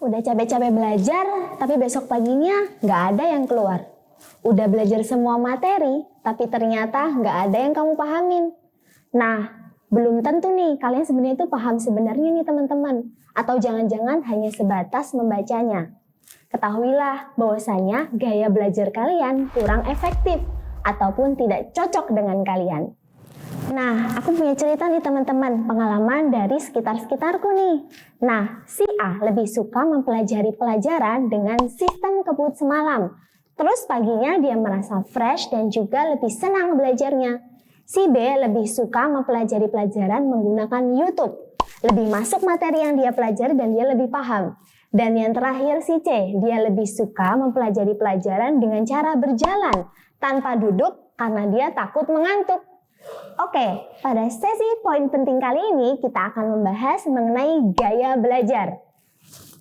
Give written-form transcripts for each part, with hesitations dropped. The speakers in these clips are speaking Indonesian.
Udah capek-capek belajar, tapi besok paginya nggak ada yang keluar. Udah belajar semua materi, tapi ternyata nggak ada yang kamu pahamin. Nah, belum tentu nih kalian sebenarnya itu paham sebenarnya nih teman-teman. Atau jangan-jangan hanya sebatas membacanya. Ketahuilah bahwasanya gaya belajar kalian kurang efektif ataupun tidak cocok dengan kalian. Nah, aku punya cerita nih teman-teman, pengalaman dari sekitar-sekitarku nih. Nah, si A lebih suka mempelajari pelajaran dengan sistem kebut semalam. Terus paginya dia merasa fresh dan juga lebih senang belajarnya. Si B lebih suka mempelajari pelajaran menggunakan YouTube. Lebih masuk materi yang dia pelajari dan dia lebih paham. Dan yang terakhir si C, dia lebih suka mempelajari pelajaran dengan cara berjalan tanpa duduk karena dia takut mengantuk. Oke, pada sesi poin penting kali ini kita akan membahas mengenai gaya belajar.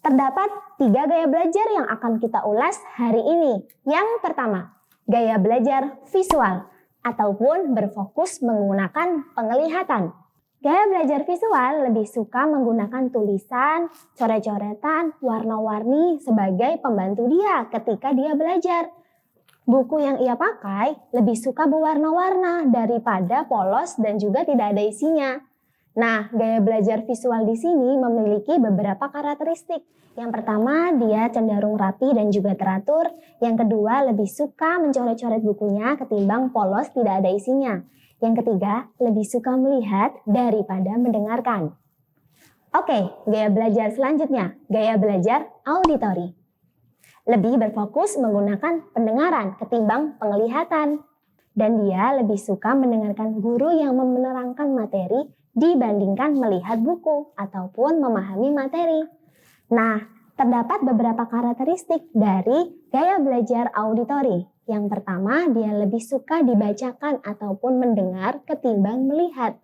Terdapat 3 gaya belajar yang akan kita ulas hari ini. Yang pertama, gaya belajar visual ataupun berfokus menggunakan penglihatan. Gaya belajar visual lebih suka menggunakan tulisan, coret-coretan, warna-warni sebagai pembantu dia ketika dia belajar. Buku yang ia pakai lebih suka berwarna-warna daripada polos dan juga tidak ada isinya. Nah, gaya belajar visual di sini memiliki beberapa karakteristik. Yang pertama, dia cenderung rapi dan juga teratur. Yang kedua, lebih suka mencoret-coret bukunya ketimbang polos tidak ada isinya. Yang ketiga, lebih suka melihat daripada mendengarkan. Oke, gaya belajar selanjutnya, gaya belajar auditori. Lebih berfokus menggunakan pendengaran ketimbang penglihatan. Dan dia lebih suka mendengarkan guru yang menerangkan materi dibandingkan melihat buku ataupun memahami materi. Nah, terdapat beberapa karakteristik dari gaya belajar auditori. Yang pertama, dia lebih suka dibacakan ataupun mendengar ketimbang melihat.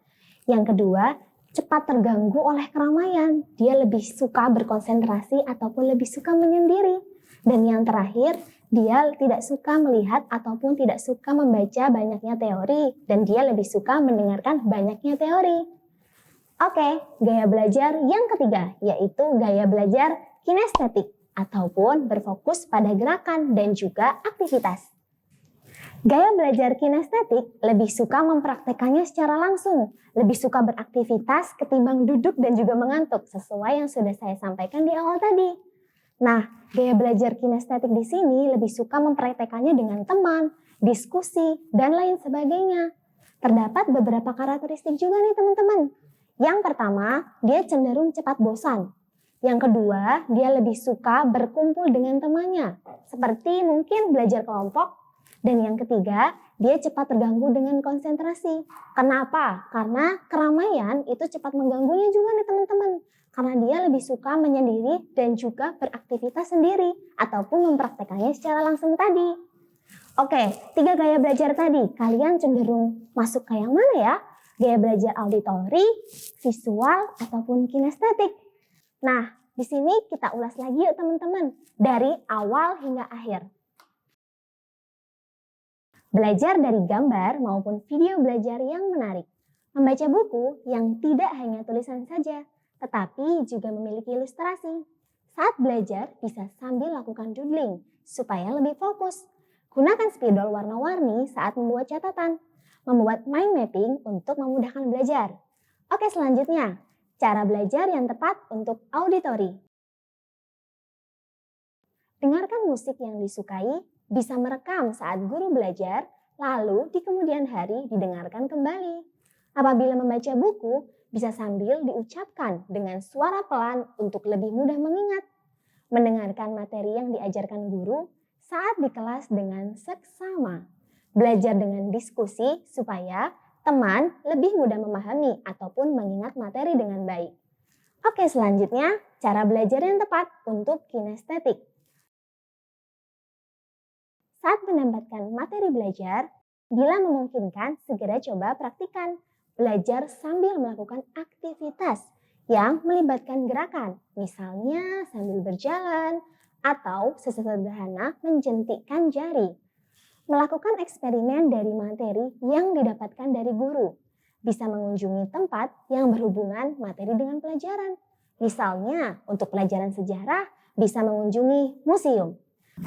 Yang kedua, cepat terganggu oleh keramaian. Dia lebih suka berkonsentrasi ataupun lebih suka menyendiri. Dan yang terakhir, dia tidak suka melihat ataupun tidak suka membaca banyaknya teori. Dan dia lebih suka mendengarkan banyaknya teori. Oke, gaya belajar yang ketiga, yaitu gaya belajar kinestetik ataupun berfokus pada gerakan dan juga aktivitas. Gaya belajar kinestetik lebih suka mempraktekannya secara langsung, lebih suka beraktivitas ketimbang duduk dan juga mengantuk, sesuai yang sudah saya sampaikan di awal tadi. Nah, gaya belajar kinestetik di sini lebih suka mempraktekannya dengan teman, diskusi, dan lain sebagainya. Terdapat beberapa karakteristik juga nih teman-teman. Yang pertama, dia cenderung cepat bosan. Yang kedua, dia lebih suka berkumpul dengan temannya, seperti mungkin belajar kelompok. Dan yang ketiga, dia cepat terganggu dengan konsentrasi. Kenapa? Karena keramaian itu cepat mengganggunya juga nih teman-teman. Karena dia lebih suka menyendiri dan juga beraktivitas sendiri ataupun mempraktekannya secara langsung tadi. Oke, 3 gaya belajar tadi, kalian cenderung masuk ke yang mana ya? Gaya belajar auditori, visual, ataupun kinestetik. Nah, di sini kita ulas lagi yuk teman-teman, dari awal hingga akhir. Belajar dari gambar maupun video belajar yang menarik. Membaca buku yang tidak hanya tulisan saja, tetapi juga memiliki ilustrasi. Saat belajar bisa sambil lakukan doodling supaya lebih fokus. Gunakan spidol warna-warni saat membuat catatan. Membuat mind mapping untuk memudahkan belajar. Oke, selanjutnya, cara belajar yang tepat untuk auditori. Dengarkan musik yang disukai, bisa merekam saat guru belajar, lalu di kemudian hari didengarkan kembali. Apabila membaca buku, bisa sambil diucapkan dengan suara pelan untuk lebih mudah mengingat. Mendengarkan materi yang diajarkan guru saat di kelas dengan seksama. Belajar dengan diskusi supaya teman lebih mudah memahami ataupun mengingat materi dengan baik. Oke, selanjutnya cara belajar yang tepat untuk kinestetik. Saat mendapatkan materi belajar, bila memungkinkan segera coba praktikan. Belajar sambil melakukan aktivitas yang melibatkan gerakan, misalnya sambil berjalan atau sesederhana menjentikkan jari. Melakukan eksperimen dari materi yang didapatkan dari guru. Bisa mengunjungi tempat yang berhubungan materi dengan pelajaran. Misalnya untuk pelajaran sejarah, bisa mengunjungi museum.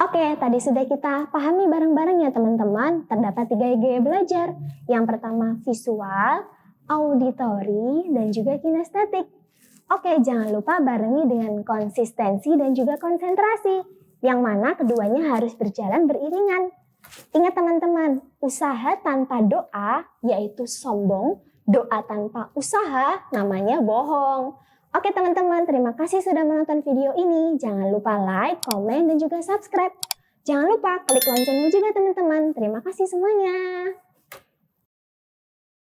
Oke, tadi sudah kita pahami bareng-bareng ya teman-teman. Terdapat 3 gaya belajar. Yang pertama visual, auditori, dan juga kinestetik. Oke, jangan lupa barengi dengan konsistensi dan juga konsentrasi. Yang mana keduanya harus berjalan beriringan. Ingat teman-teman, usaha tanpa doa yaitu sombong, doa tanpa usaha namanya bohong. Oke teman-teman, terima kasih sudah menonton video ini. Jangan lupa like, komen, dan juga subscribe. Jangan lupa klik loncengnya juga teman-teman. Terima kasih semuanya.